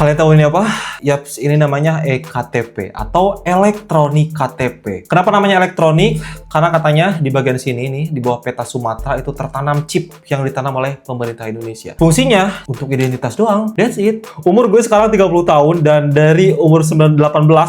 Kalian tahu ini apa? Yaps, ini namanya eKTP atau elektronik KTP. Kenapa namanya elektronik? Karena katanya di bagian sini nih, di bawah peta Sumatera itu tertanam chip yang ditanam oleh pemerintah Indonesia. Fungsinya untuk identitas doang. That's it. Umur gue sekarang 30 tahun dan dari umur 18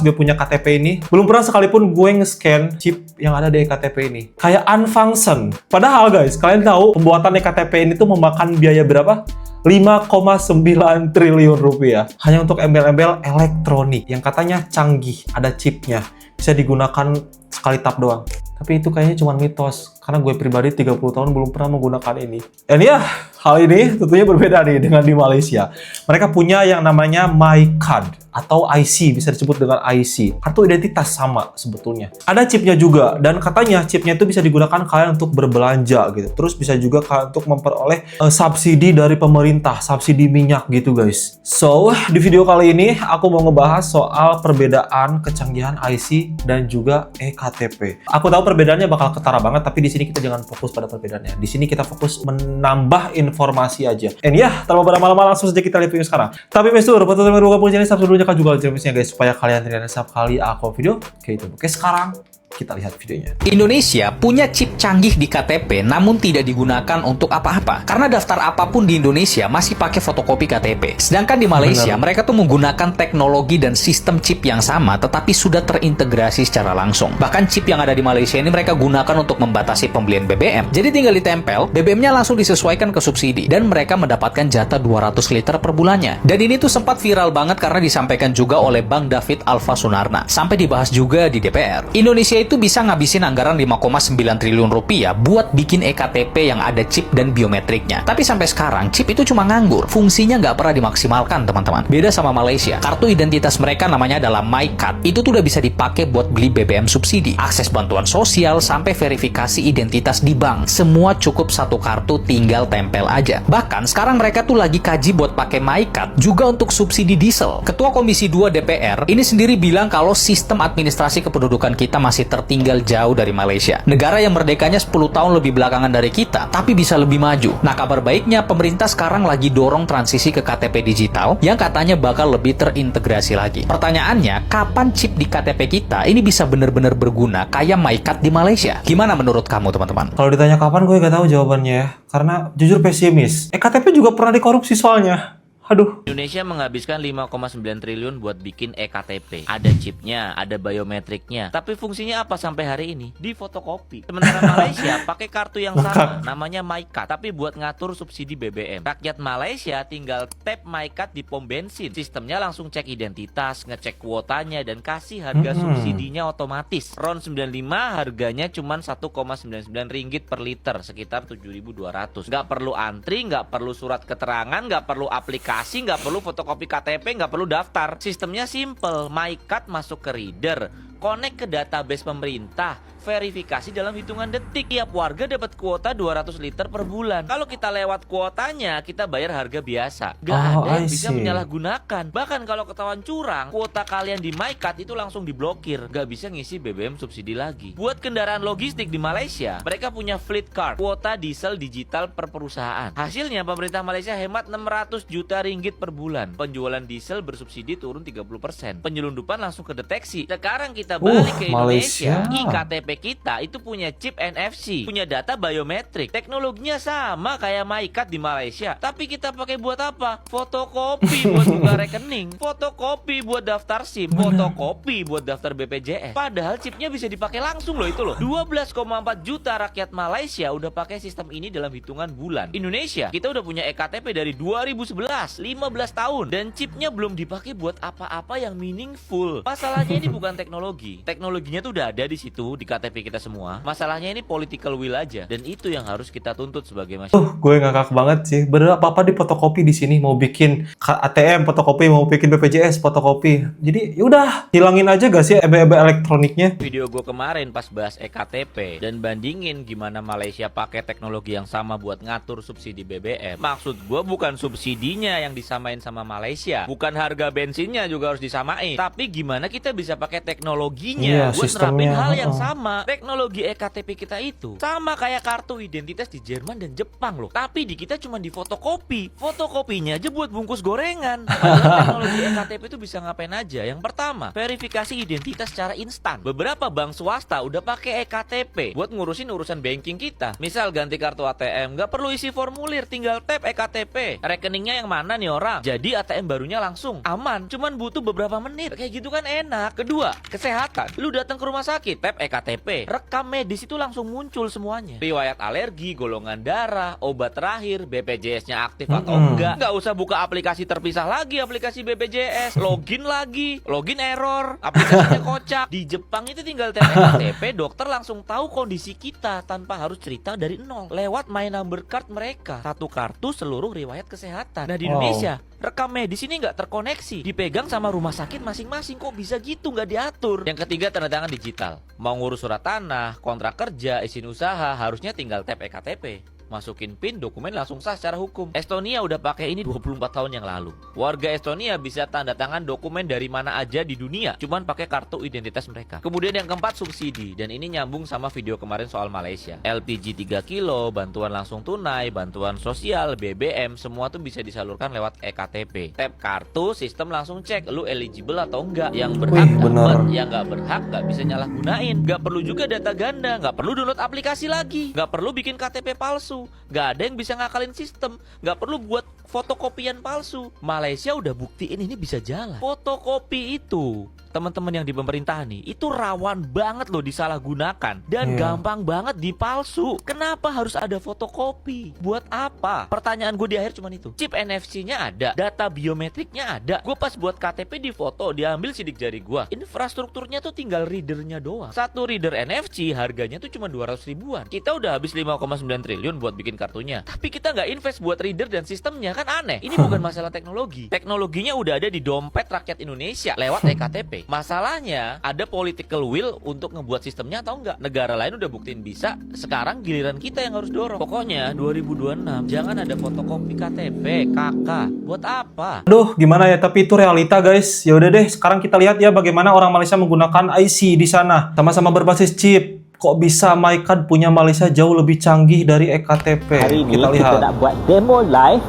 gue punya KTP ini. Belum pernah sekalipun gue nge-scan chip yang ada di eKTP ini. Kayak unfunction. Padahal guys, kalian tahu pembuatan eKTP ini tuh memakan biaya berapa? 5,9 triliun rupiah hanya untuk embel-embel elektronik yang katanya canggih, ada chipnya, bisa digunakan sekali tap doang. Tapi itu kayaknya cuma mitos, karena gue pribadi 30 tahun belum pernah menggunakan ini. Dan ya, hal ini tentunya berbeda nih dengan di Malaysia. Mereka punya yang namanya MyCard atau IC, bisa disebut dengan IC. Kartu identitas sama sebetulnya. Ada chipnya juga, dan katanya chipnya itu bisa digunakan kalian untuk berbelanja gitu. Terus bisa juga kalian untuk memperoleh subsidi dari pemerintah, subsidi minyak gitu guys. So, di video kali ini aku mau ngebahas soal perbedaan kecanggihan IC dan juga eKTP. Aku tahu perbedaannya bakal ketara banget, tapi di sini kita jangan fokus pada perbedaannya. Di sini kita fokus menambah informasi aja. And ya, tanpa berlama-lama langsung saja kita lihat video sekarang. Tapi Mestur, foto teman gabung channel, subscribe dulu, juga channelnya guys, supaya kalian tidak setiap kali aku video kayak itu. Oke, sekarang kita lihat videonya. Indonesia punya chip canggih di KTP namun tidak digunakan untuk apa-apa. Karena daftar apapun di Indonesia masih pakai fotokopi KTP. Sedangkan di Malaysia mereka tuh menggunakan teknologi dan sistem chip yang sama tetapi sudah terintegrasi secara langsung. Bahkan chip yang ada di Malaysia ini mereka gunakan untuk membatasi pembelian BBM. Jadi tinggal ditempel, BBM-nya langsung disesuaikan ke subsidi dan mereka mendapatkan jatah 200 liter per bulannya. Dan ini tuh sempat viral banget karena disampaikan juga oleh Bang David Alfa Sunarna. Sampai dibahas juga di DPR. Indonesia itu bisa ngabisin anggaran 5,9 triliun rupiah buat bikin eKTP yang ada chip dan biometriknya. Tapi sampai sekarang chip itu cuma nganggur, fungsinya nggak pernah dimaksimalkan teman-teman. Beda sama Malaysia, kartu identitas mereka namanya adalah MyCard. Itu tuh udah bisa dipakai buat beli BBM subsidi, akses bantuan sosial, sampai verifikasi identitas di bank. Semua cukup satu kartu, tinggal tempel aja. Bahkan sekarang mereka tuh lagi kaji buat pakai MyCard juga untuk subsidi diesel. Ketua Komisi 2 DPR ini sendiri bilang kalau sistem administrasi kependudukan kita masih tertinggal jauh dari Malaysia. Negara yang merdekanya 10 tahun lebih belakangan dari kita, tapi bisa lebih maju. Nah, kabar baiknya pemerintah sekarang lagi dorong transisi ke KTP digital yang katanya bakal lebih terintegrasi lagi. Pertanyaannya, kapan chip di KTP kita ini bisa benar-benar berguna kayak MyCard di Malaysia? Gimana menurut kamu, teman-teman? Kalau ditanya kapan, gue gak tahu jawabannya ya. Karena jujur pesimis. eKTP juga pernah dikorupsi soalnya. Aduh. Indonesia menghabiskan 5,9 triliun buat bikin eKTP. Ada chipnya, ada biometriknya. Tapi fungsinya apa sampai hari ini? Di fotokopi. Sementara Malaysia pakai kartu yang sama, namanya MyCard, tapi buat ngatur subsidi BBM. Rakyat Malaysia tinggal tap MyCard di pom bensin. Sistemnya langsung cek identitas, ngecek kuotanya, dan kasih harga subsidinya otomatis. RON 95 harganya cuma 1,99 ringgit per liter, sekitar 7.200. Nggak perlu antri, nggak perlu surat keterangan, nggak perlu aplikasi, nggak perlu fotokopi KTP, nggak perlu daftar. Sistemnya simple, MyCard masuk ke reader, connect ke database pemerintah, verifikasi dalam hitungan detik. Tiap warga dapat kuota 200 liter per bulan. Kalau kita lewat kuotanya, kita bayar harga biasa. Gak ada yang bisa menyalahgunakan. Bahkan kalau ketahuan curang, kuota kalian di MyCard itu langsung diblokir. Gak bisa ngisi BBM subsidi lagi. Buat kendaraan logistik di Malaysia, mereka punya fleet card, kuota diesel digital per perusahaan. Hasilnya pemerintah Malaysia hemat 600 juta ringgit per bulan. Penjualan diesel bersubsidi turun 30%. Penyelundupan langsung kedeteksi. Sekarang kita balik ke Indonesia. eKTP kita itu punya chip NFC, punya data biometrik. Teknologinya sama kayak MyCard di Malaysia, tapi kita pakai buat apa? Fotokopi buat buka rekening, fotokopi buat daftar SIM, fotokopi buat daftar BPJS. Padahal chipnya bisa dipakai langsung loh itu loh. 12,4 juta rakyat Malaysia udah pakai sistem ini dalam hitungan bulan. Indonesia, kita udah punya eKTP dari 2011, 15 tahun, dan chipnya belum dipakai buat apa-apa yang meaningful. Masalahnya ini bukan teknologi. Teknologinya tuh udah ada di situ di KTP kita semua. Masalahnya ini political will aja, dan itu yang harus kita tuntut sebagai masyarakat. Gue ngakak banget sih. Bener apa-apa di fotokopi di sini, mau bikin ATM fotokopi, mau bikin BPJS fotokopi. Jadi yaudah, hilangin aja gak sih embel-embel elektroniknya? Video gue kemarin pas bahas eKTP dan bandingin gimana Malaysia pakai teknologi yang sama buat ngatur subsidi BBM. Maksud gue bukan subsidinya yang disamain sama Malaysia, bukan harga bensinnya juga harus disamain, tapi gimana kita bisa pakai teknologi teknologinya Iya, buat nerapin sistemnya, hal yang heeh. sama. Teknologi ektp kita itu sama kayak kartu identitas di Jerman dan Jepang loh. Tapi di kita cuma di fotokopi. Fotokopinya aja buat bungkus gorengan. Padahal teknologi ektp itu bisa ngapain aja. Yang pertama, verifikasi identitas secara instan. Beberapa bank swasta udah pakai ektp buat ngurusin urusan banking kita. Misal ganti kartu ATM, nggak perlu isi formulir, tinggal tap ektp. Rekeningnya yang mana nih orang? Jadi ATM barunya langsung aman. Cuman butuh beberapa menit. Kayak gitu kan enak. Kedua, kesehatan. Lu datang ke rumah sakit, tap ektp. Rekam medis itu langsung muncul semuanya. Riwayat alergi, golongan darah, obat terakhir, BPJS-nya aktif atau enggak. Nggak usah buka aplikasi terpisah lagi, aplikasi BPJS. Login lagi, login error, aplikasinya kocak. Di Jepang itu tinggal tap ektp, dokter langsung tahu kondisi kita tanpa harus cerita dari nol. Lewat My Number Card mereka. Satu kartu seluruh riwayat kesehatan. Nah di Indonesia, rekam medis ini nggak terkoneksi, dipegang sama rumah sakit masing-masing. Kok bisa gitu, nggak diatur? Yang ketiga, tanda tangan digital. Mau ngurus surat tanah, kontrak kerja, izin usaha, harusnya tinggal tap ektp. Masukin PIN, dokumen langsung sah secara hukum. Estonia udah pakai ini 24 tahun yang lalu. Warga Estonia bisa tanda tangan dokumen dari mana aja di dunia, cuman pakai kartu identitas mereka. Kemudian yang keempat, subsidi. Dan ini nyambung sama video kemarin soal Malaysia. LPG 3 kilo, bantuan langsung tunai, bantuan sosial, BBM, semua tuh bisa disalurkan lewat ektp. Tap kartu, sistem langsung cek lu eligible atau enggak. Yang berhak dapat, yang nggak berhak nggak bisa nyalahgunain. Nggak perlu juga data ganda, nggak perlu download aplikasi lagi, nggak perlu bikin KTP palsu. Gak ada yang bisa ngakalin sistem. Gak perlu buat fotokopian palsu. Malaysia udah buktiin ini bisa jalan. Fotokopi itu, teman-teman yang di pemerintah nih, itu rawan banget loh disalahgunakan. Dan gampang banget dipalsu. Kenapa harus ada fotokopi? Buat apa? Pertanyaan gue di akhir cuma itu. Chip NFC-nya ada, data biometriknya ada. Gue pas buat KTP di foto, diambil sidik jari gue. Infrastrukturnya tuh tinggal readernya doang. Satu reader NFC harganya tuh cuma 200 ribuan. Kita udah habis 5,9 triliun buat bikin kartunya. Tapi kita nggak invest buat reader dan sistemnya, kan aneh. Ini bukan masalah teknologi. Teknologinya udah ada di dompet rakyat Indonesia lewat ektp. Masalahnya ada political will untuk ngebuat sistemnya atau enggak. Negara lain udah buktiin bisa. Sekarang giliran kita yang harus dorong. Pokoknya 2026 jangan ada fotokopi KTP, kakak. Buat apa? Aduh, gimana ya? Tapi itu realita, guys. Ya udah deh, sekarang kita lihat ya bagaimana orang Malaysia menggunakan IC di sana. Sama-sama berbasis chip. Kok bisa MyCard punya Malaysia jauh lebih canggih dari ektp? Hari ini Kita lihat. kita nak buat demo live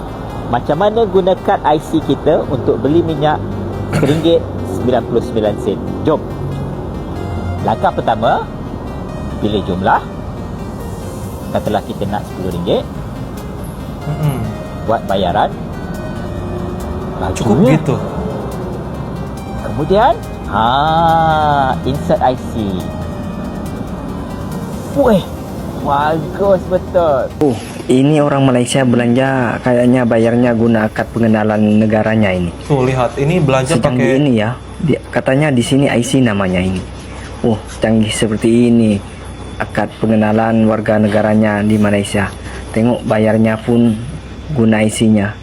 macam mana guna kad IC kita untuk beli minyak RM1.99. Jom. Langkah pertama, pilih jumlah. Katalah kita nak RM10. Buat bayaran. Cukup gitu. Kemudian, insert IC. Weh, bagus betul. Ini orang Malaysia belanja kayaknya bayarnya guna kad pengenalan negaranya ini. Tuh lihat, ini belanja Secanggih pakai ini ya. Katanya di sini IC namanya ini. Secanggih seperti ini akad pengenalan warga negaranya di Malaysia. Tengok bayarnya pun guna IC-nya.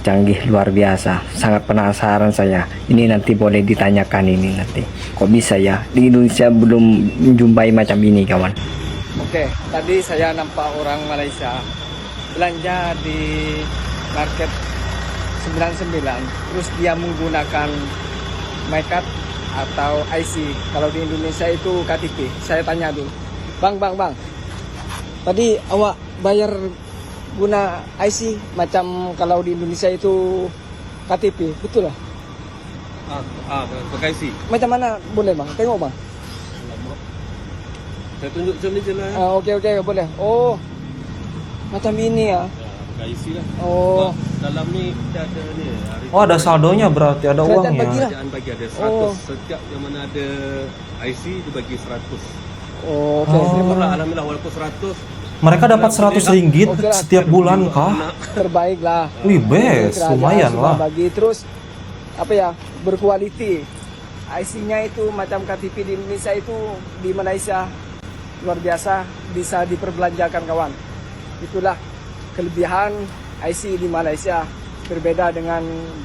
Canggih luar biasa. Sangat penasaran saya. Ini nanti boleh ditanyakan ini nanti. Kok bisa ya? Di Indonesia belum menjumpai macam ini, kawan. Oke, tadi saya nampak orang Malaysia belanja di market 99, terus dia menggunakan MyCard atau IC. Kalau di Indonesia itu KTP. Saya tanya dulu, bang, tadi awak bayar guna IC macam kalau di Indonesia itu KTP, betul lah? Pakai IC. Macam mana boleh bang? Tengok bang. Saya tunjuk macam ni je lah. Oke, boleh. Oh, macam ini ya. Pakai IC lah. Oh. Dalam ni kita ada ni. Oh, ada saldonya berarti, ada Kerajaan uangnya. bagi lah. Kerajaan bagi ada 100. Oh. Setiap yang mana ada IC dia bagi 100. Oh, oke. Terima kasih. Alhamdulillah walaupun 100 Mereka dapat 100 ringgit Oke lah. setiap bulan kah? Terbaik lah. Wih, best, Kerajaan lumayan sudah lah. bagi terus apa ya, berkualiti. IC-nya itu macam KTP di Indonesia itu di Malaysia luar biasa, bisa diperbelanjakan kawan. Itulah kelebihan IC di Malaysia, berbeda dengan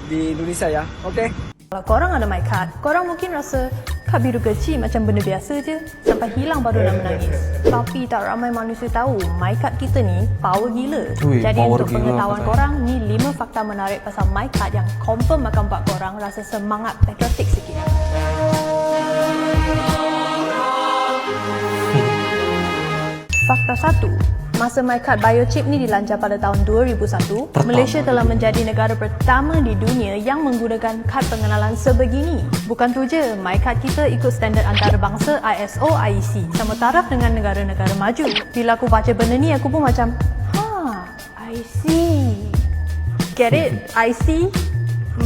di Indonesia ya. Oke. Kalau korang ada MyCard, korang mungkin rasa kad biru kecil macam benda biasa je, sampai hilang baru nak menangis. Tapi tak ramai manusia tahu MyCard kita ni power gila. Jadi power untuk gila pengetahuan katanya. korang, ni 5 fakta menarik pasal MyCard yang confirm akan buat korang rasa semangat patriotik sikit. Fakta 1. Masa MyCard biochip ni dilancar pada tahun 2001, Malaysia telah menjadi negara pertama di dunia yang menggunakan kad pengenalan sebegini. Bukan tu je, MyCard kita ikut standard antarabangsa ISO IEC, sama taraf dengan negara-negara maju. Bila aku baca benda ni, aku pun macam, I see. Get it? I see.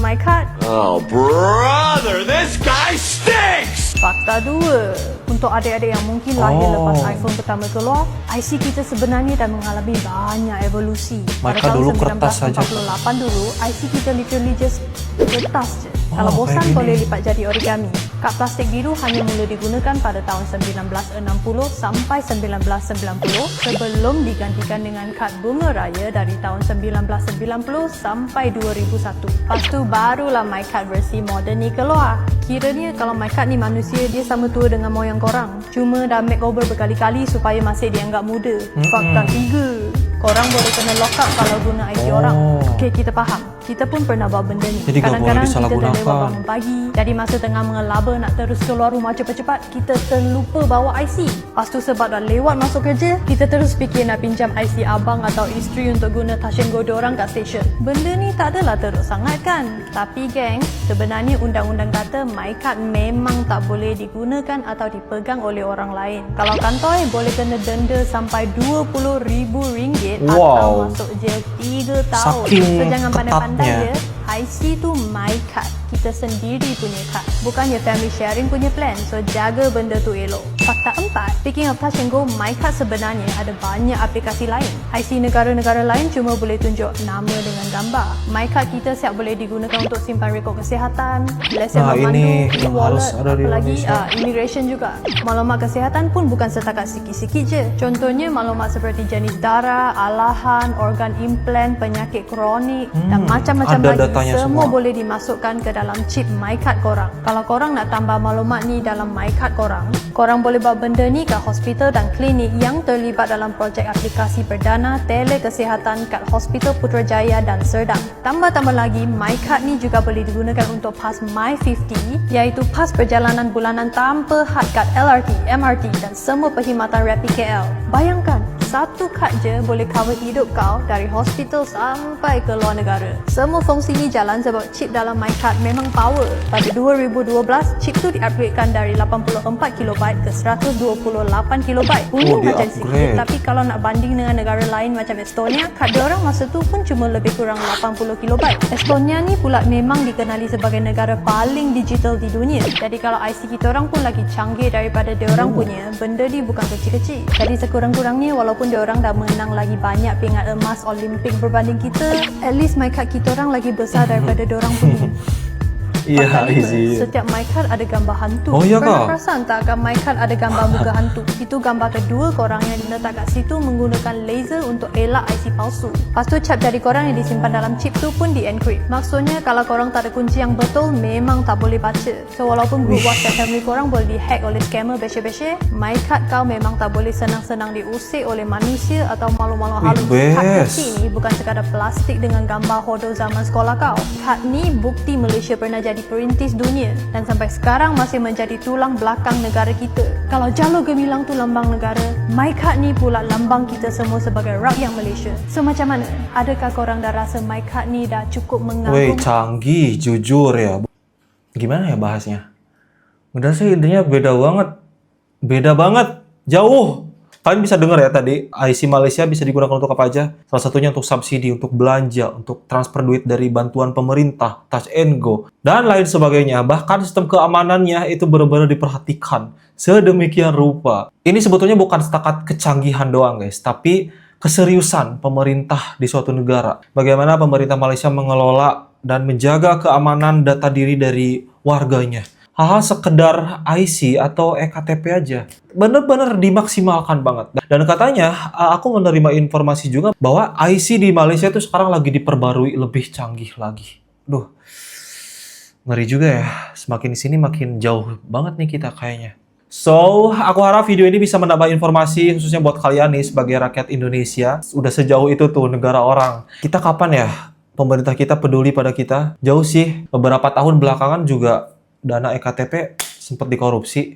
MyCard. Oh, brother, this guy stinks! Fakta 2. Untuk adik-adik yang mungkin lahir lepas iPhone pertama keluar, IC kita sebenarnya dah mengalami banyak evolusi. Pada Mereka tahun dulu kertas saja. 1948 dulu, IC kita literally just kertas je. Kalau bosan boleh lipat jadi origami. Kad plastik biru hanya mula digunakan pada tahun 1960 sampai 1990 sebelum digantikan dengan kad bunga raya dari tahun 1990 sampai 2001. Lepas tu barulah MyCard versi moden ni keluar. Kiranya kalau MyCard ni manusia, dia sama tua dengan moyang korang. Cuma dah makeover berkali-kali supaya masih dianggap muda. Fakta 3. Korang boleh kena lock up kalau guna IC orang. Okey, kita faham. Kita pun pernah buat benda ni. Jadi Kadang-kadang kita disalahgunakan. terlewat bangun pagi. Jadi masa tengah mengelaba nak terus keluar rumah cepat-cepat, kita terlupa bawa IC. Lepas tu sebab dah lewat masuk kerja, kita terus fikir nak pinjam IC abang atau isteri untuk guna touch and go diorang kat stesen. Benda ni tak adalah teruk sangat kan? Tapi geng, sebenarnya undang-undang kata MyCard memang tak boleh digunakan atau dipegang oleh orang lain. Kalau kantoi, boleh kena denda sampai RM20,000 atau masuk jail 3 tahun. Saking So jangan pandai-pandai ketatnya. ya. IC tu MyCard, kita sendiri punya kad, bukannya family sharing punya plan. So jaga benda tu elok. Fakta 4. Speaking of touch and go, MyCard sebenarnya ada banyak aplikasi lain. IC negara-negara lain cuma boleh tunjuk nama dengan gambar. MyCard kita siap boleh digunakan untuk simpan rekod kesihatan, lesen ini memandu, yang e-wallet, harus ada di apa lagi Indonesia. immigration juga. Maklumat kesihatan pun bukan setakat sikit-sikit je. Contohnya maklumat seperti jenis darah, alahan, organ implant, penyakit kronik dan macam-macam ada lagi. datanya Semua semua. boleh dimasukkan ke dalam chip MyCard korang. Kalau korang nak tambah maklumat ni dalam MyCard korang boleh buat benda ni kat hospital dan klinik yang terlibat dalam projek aplikasi perdana telekesihatan kat Hospital Putrajaya dan Serdang. Tambah-tambah lagi, MyCard ni juga boleh digunakan untuk PAS My50, iaitu PAS perjalanan bulanan tanpa had kad LRT, MRT dan semua perkhidmatan Rapid KL. Bayangkan, satu kad je boleh cover hidup kau dari hospital sampai ke luar negara. Semua fungsi ni jalan sebab chip dalam MyCard memang power. Pada 2012, chip tu di-upgradekan dari 84KB ke 128KB. Bunyi macam sikit, tapi kalau nak banding dengan negara lain macam Estonia, kad diorang masa tu pun cuma lebih kurang 80KB. Estonia ni pula memang dikenali sebagai negara paling digital di dunia. Jadi kalau IC kita orang pun lagi canggih daripada diorang punya, benda ni bukan kecil-kecil. Jadi sekurang-kurangnya walaupun diorang dah menang lagi banyak pingat emas Olimpik berbanding kita, at least MyCard kita orang lagi besar daripada diorang punya. Iya, Fakta 5, easy. setiap MyCard ada gambar hantu. Oh, iya Pernah kah? perasan tak kat MyCard ada gambar muka hantu? Itu gambar kedua korang yang diletak kat situ menggunakan laser untuk elak IC palsu. Lepas tu cap jari korang yang disimpan dalam chip tu pun di-encrypt. Maksudnya kalau korang tak ada kunci yang betul, memang tak boleh baca. So walaupun group WhatsApp family korang boleh dihack oleh scammer beshe-beshe, MyCard kau memang tak boleh senang-senang diusik oleh manusia atau malu-malu halus. Kad kecil ni bukan sekadar plastik dengan gambar hodo zaman sekolah kau. Kad ni bukti Malaysia pernah jadi perintis dunia dan sampai sekarang masih menjadi tulang belakang negara kita. Kalau jalur gemilang tu lambang negara, MyCard ni pula lambang kita semua sebagai rakyat Malaysia. So macam mana? Adakah korang dah rasa MyCard ni dah cukup Weh, mengagumkan? canggih, jujur ya. Gimana ya bahasnya? Udah sih intinya beda banget. Beda banget. Jauh. Kalian bisa dengar ya tadi, IC Malaysia bisa digunakan untuk apa aja? Salah satunya untuk subsidi, untuk belanja, untuk transfer duit dari bantuan pemerintah, touch and go, dan lain sebagainya. Bahkan sistem keamanannya itu benar-benar diperhatikan sedemikian rupa. Ini sebetulnya bukan setakat kecanggihan doang guys, tapi keseriusan pemerintah di suatu negara. Bagaimana pemerintah Malaysia mengelola dan menjaga keamanan data diri dari warganya. Hal-hal sekedar IC atau eKTP aja bener-bener dimaksimalkan banget. Dan katanya aku menerima informasi juga bahwa IC di Malaysia itu sekarang lagi diperbarui lebih canggih lagi. Duh, ngeri juga ya. Semakin di sini makin jauh banget nih kita kayaknya. So, aku harap video ini bisa menambah informasi khususnya buat kalian nih sebagai rakyat Indonesia. Udah sejauh itu tuh negara orang. Kita kapan ya pemerintah kita peduli pada kita? Jauh sih. Beberapa tahun belakangan juga dana eKTP sempat dikorupsi.